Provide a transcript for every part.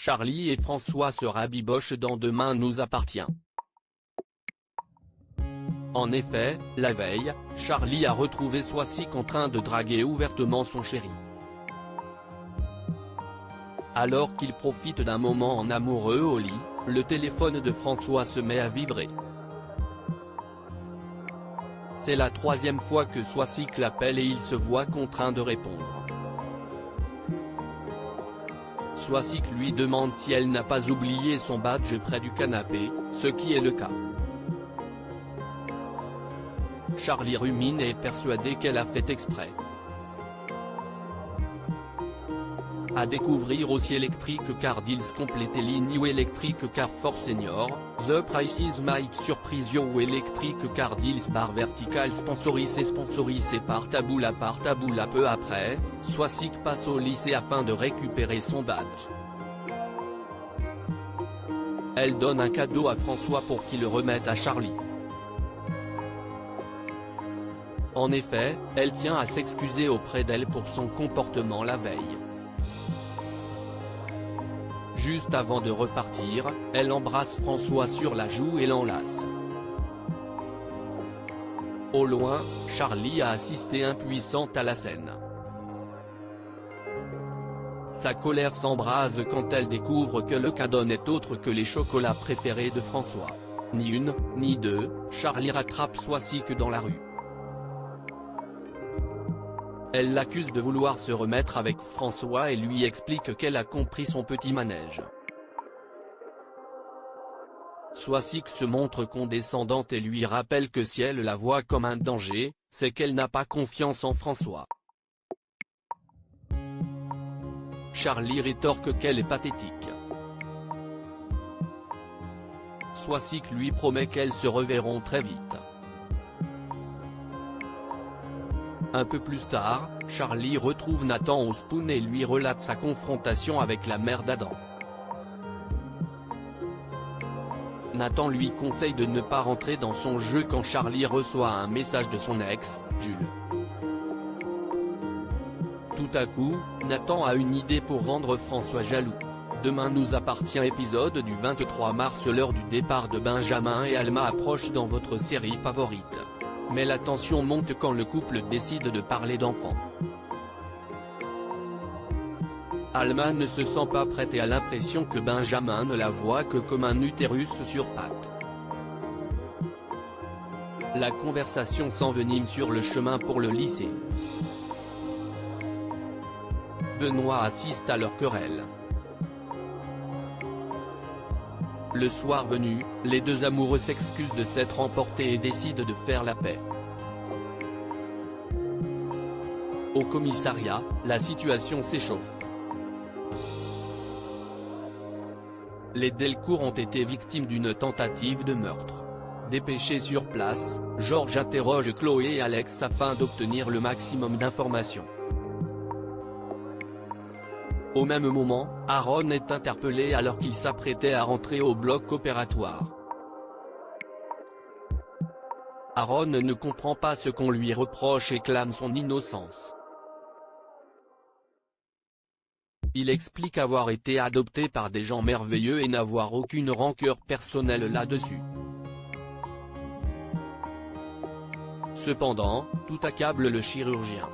Charlie et François se rabibochent dans Demain nous appartient. En effet, la veille, Charlie a retrouvé Soisic en train de draguer ouvertement son chéri. Alors qu'il profite d'un moment en amoureux au lit, le téléphone de François se met à vibrer. C'est la troisième fois que Soisic l'appelle et il se voit contraint de répondre. Soisic lui demande si elle n'a pas oublié son badge près du canapé, ce qui est le cas. Charlie rumine et est persuadé qu'elle a fait exprès. À découvrir aussi Electric Car Deals completely new Electric Car for Senior, The Prices Might Surprise You Electric Car Deals bar vertical sponsorisé par Taboola peu après, Soisic passe au lycée afin de récupérer son badge. Elle donne un cadeau à François pour qu'il le remette à Charlie. En effet, elle tient à s'excuser auprès d'elle pour son comportement la veille. Juste avant de repartir, elle embrasse François sur la joue et l'enlace. Au loin, Charlie a assisté impuissante à la scène. Sa colère s'embrase quand elle découvre que le cadeau n'est autre que les chocolats préférés de François. Ni une, ni deux, Charlie rattrape Soisic dans la rue. Elle l'accuse de vouloir se remettre avec François et lui explique qu'elle a compris son petit manège. Soisic se montre condescendante et lui rappelle que si elle la voit comme un danger, c'est qu'elle n'a pas confiance en François. Charlie rétorque qu'elle est pathétique. Soisic lui promet qu'elles se reverront très vite. Un peu plus tard, Charlie retrouve Nathan au Spoon et lui relate sa confrontation avec la mère d'Adam. Nathan lui conseille de ne pas rentrer dans son jeu quand Charlie reçoit un message de son ex, Jules. Tout à coup, Nathan a une idée pour rendre François jaloux. Demain nous appartient épisode du 23 mars. L'heure du départ de Benjamin et Alma approche dans votre série favorite. Mais la tension monte quand le couple décide de parler d'enfants. Alma ne se sent pas prête et a l'impression que Benjamin ne la voit que comme un utérus sur pattes. La conversation s'envenime sur le chemin pour le lycée. Benoît assiste à leur querelle. Le soir venu, les deux amoureux s'excusent de s'être emportés et décident de faire la paix. Au commissariat, la situation s'échauffe. Les Delcourt ont été victimes d'une tentative de meurtre. Dépêchés sur place, Georges interroge Chloé et Alex afin d'obtenir le maximum d'informations. Au même moment, Aaron est interpellé alors qu'il s'apprêtait à rentrer au bloc opératoire. Aaron ne comprend pas ce qu'on lui reproche et clame son innocence. Il explique avoir été adopté par des gens merveilleux et n'avoir aucune rancœur personnelle là-dessus. Cependant, tout accable le chirurgien.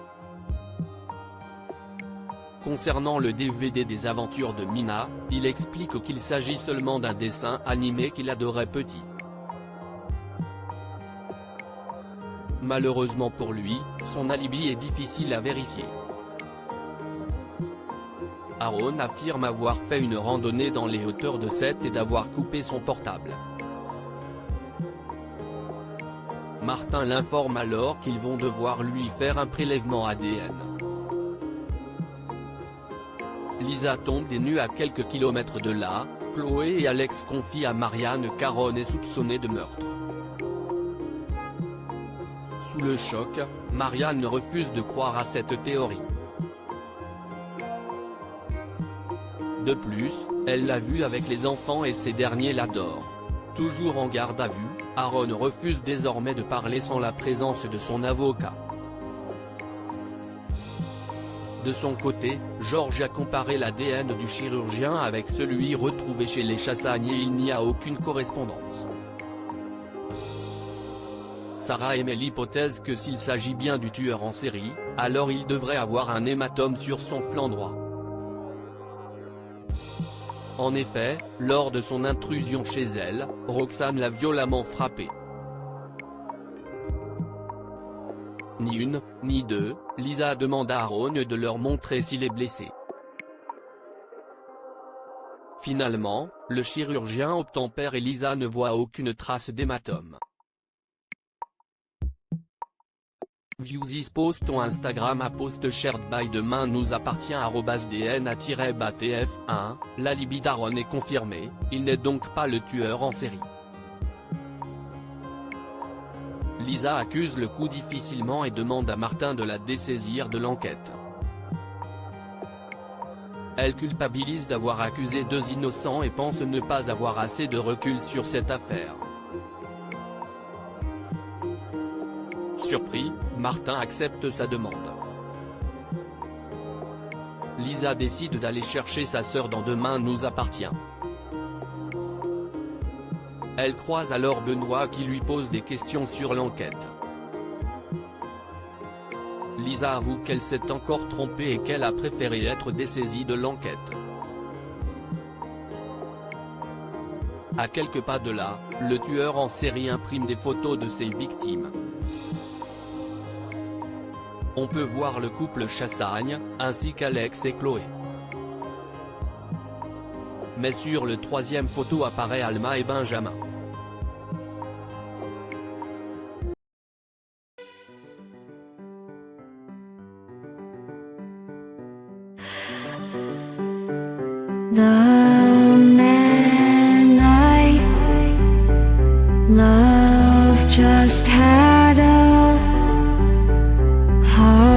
Concernant le DVD des aventures de Mina, il explique qu'il s'agit seulement d'un dessin animé qu'il adorait petit. Malheureusement pour lui, son alibi est difficile à vérifier. Aaron affirme avoir fait une randonnée dans les hauteurs de Sète et d'avoir coupé son portable. Martin l'informe alors qu'ils vont devoir lui faire un prélèvement ADN. Lisa tombe des nues à quelques kilomètres de là. Chloé et Alex confient à Marianne qu'Aaron est soupçonné de meurtre. Sous le choc, Marianne refuse de croire à cette théorie. De plus, elle l'a vu avec les enfants et ces derniers l'adorent. Toujours en garde à vue, Aaron refuse désormais de parler sans la présence de son avocat. De son côté, George a comparé l'ADN du chirurgien avec celui retrouvé chez les Chassagne et il n'y a aucune correspondance. Sarah émet l'hypothèse que s'il s'agit bien du tueur en série, alors il devrait avoir un hématome sur son flanc droit. En effet, lors de son intrusion chez elle, Roxane l'a violemment frappée. Ni une, ni deux, Lisa demande à Aaron de leur montrer s'il est blessé. Finalement, le chirurgien obtempère et Lisa ne voit aucune trace d'hématome. View this post on Instagram à post shared by demain nous appartient @dna-batf1, l'alibi d'Aaron est confirmé, il n'est donc pas le tueur en série. Lisa accuse le coup difficilement et demande à Martin de la dessaisir de l'enquête. Elle culpabilise d'avoir accusé deux innocents et pense ne pas avoir assez de recul sur cette affaire. Surpris, Martin accepte sa demande. Lisa décide d'aller chercher sa sœur dans Demain nous appartient. Elle croise alors Benoît qui lui pose des questions sur l'enquête. Lisa avoue qu'elle s'est encore trompée et qu'elle a préféré être dessaisie de l'enquête. À quelques pas de là, le tueur en série imprime des photos de ses victimes. On peut voir le couple Chassagne, ainsi qu'Alex et Chloé. Mais sur le troisième photo apparaît Alma et Benjamin. The man I love just had a heart